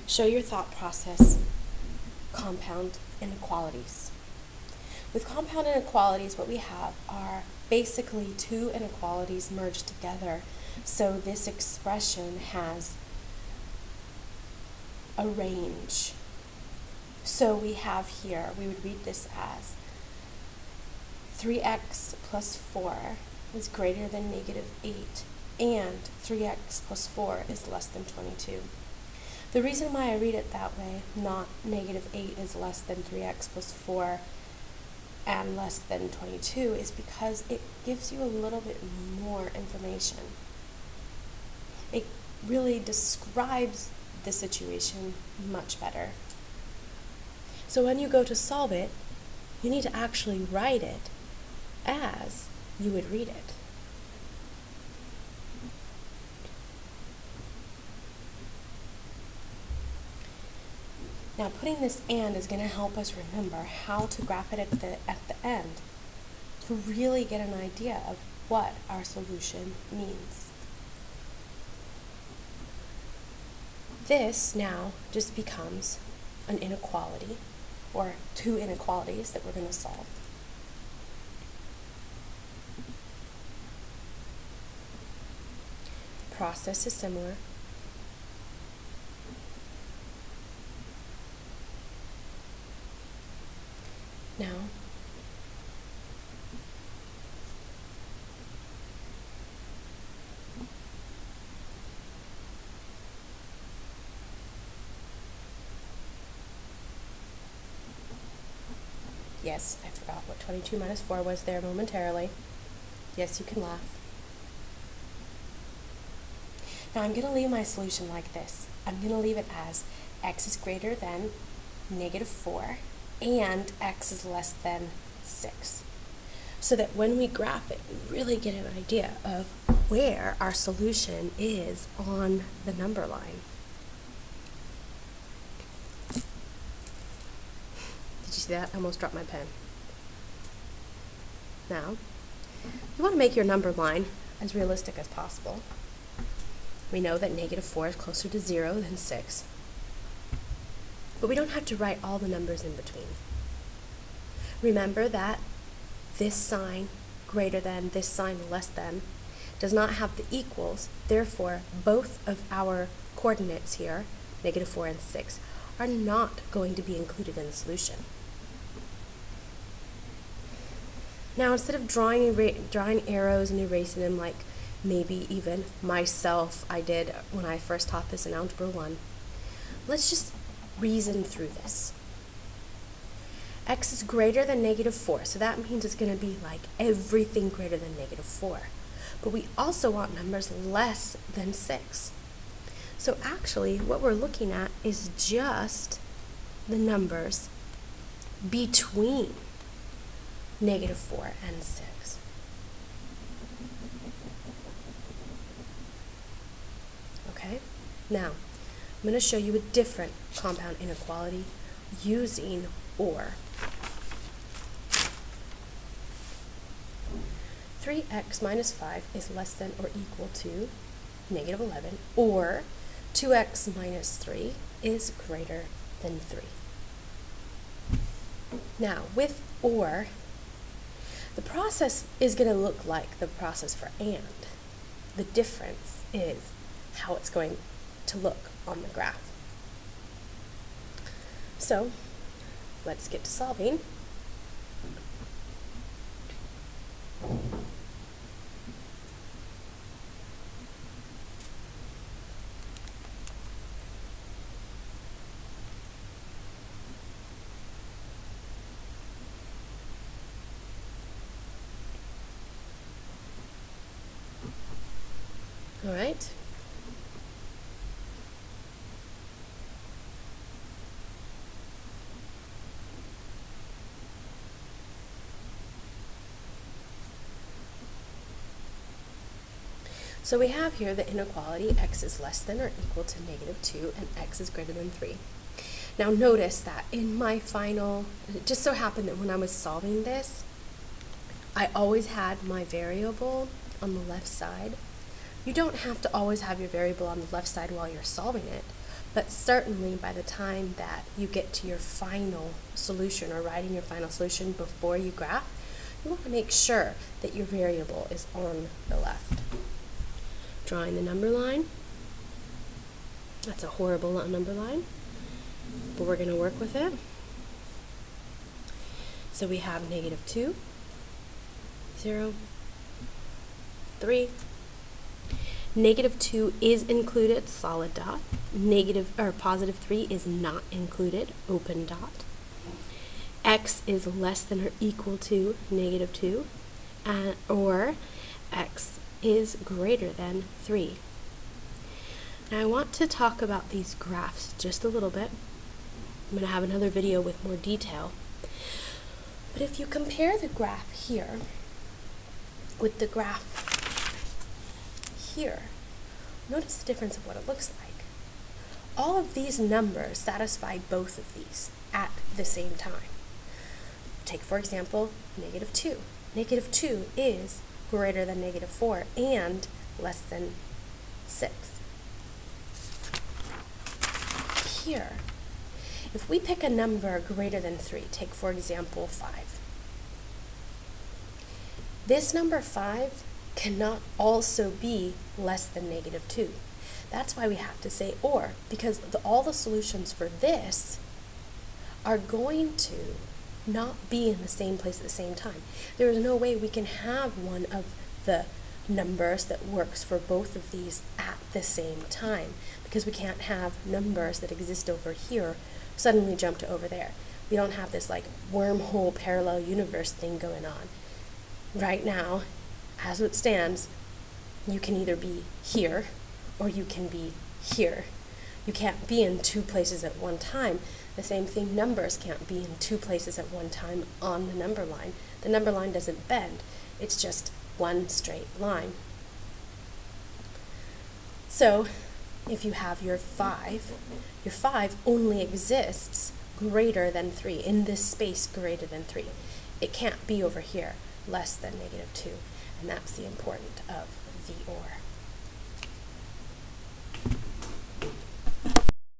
Show your thought process, compound inequalities. With compound inequalities, what we have are basically two inequalities merged together. So this expression has a range. So we have here, we would read this as 3x plus 4 is greater than negative 8, and 3x plus 4 is less than 22. The reason why I read it that way, not negative 8 is less than 3x plus 4 and less than 22, is because it gives you a little bit more information. It really describes the situation much better. So when you go to solve it, you need to actually write it as you would read it. Now putting this and is going to help us remember how to graph it at the end to really get an idea of what our solution means. This now just becomes an inequality, or two inequalities that we're going to solve. The process is similar. Now, yes, I forgot what 22 minus 4 was there momentarily. Yes, you can laugh. Now I'm going to leave my solution like this. I'm going to leave it as x is greater than negative 4 and x is less than 6. So that when we graph it, we really get an idea of where our solution is on the number line. Did you see that? I almost dropped my pen. Now, you want to make your number line as realistic as possible. We know that negative 4 is closer to 0 than 6. But we don't have to write all the numbers in between. Remember that this sign greater than, this sign less than, does not have the equals. Therefore, both of our coordinates here, negative 4 and 6, are not going to be included in the solution. Now, instead of drawing arrows and erasing them like maybe even myself I did when I first taught this in Algebra 1, let's just reason through this. X is greater than negative 4, so that means it's going to be like everything greater than negative 4. But we also want numbers less than 6. So actually, what we're looking at is just the numbers between negative 4 and 6. Okay? Now, I'm going to show you a different compound inequality using OR. 3x minus 5 is less than or equal to negative 11, or 2x minus 3 is greater than 3. Now, with OR, the process is going to look like the process for AND. The difference is how it's going to look on the graph. So, let's get to solving. All right. So we have here the inequality x is less than or equal to negative 2 and x is greater than 3. Now notice that in my final, it just so happened that when I was solving this, I always had my variable on the left side. You don't have to always have your variable on the left side while you're solving it, But certainly by the time that you get to your final solution or writing your final solution before you graph, you want to make sure that your variable is on the left. Drawing the number line. That's a horrible number line, but we're going to work with it. So we have -2, 0, 3. -2 is included, solid dot. +3 is not included, open dot. X is less than or equal to -2, or X is greater than 3. Now I want to talk about these graphs just a little bit. I'm going to have another video with more detail. But if you compare the graph here with the graph here, notice the difference of what it looks like. All of these numbers satisfy both of these at the same time. Take, for example, -2. -2 is greater than -4 and less than 6. Here, if we pick a number greater than 3, take for example 5. This number 5 cannot also be less than -2. That's why we have to say or, because all the solutions for this are going to not be in the same place at the same time. There is no way we can have one of the numbers that works for both of these at the same time, because we can't have numbers that exist over here suddenly jump to over there. We don't have this like wormhole parallel universe thing going on. Right now, as it stands, you can either be here or you can be here. You can't be in two places at one time. The same thing, numbers can't be in two places at one time on the number line. The number line doesn't bend. It's just one straight line. So if you have your 5 only exists greater than 3, in this space greater than 3. It can't be over here less than -2, and that's the importance of the or.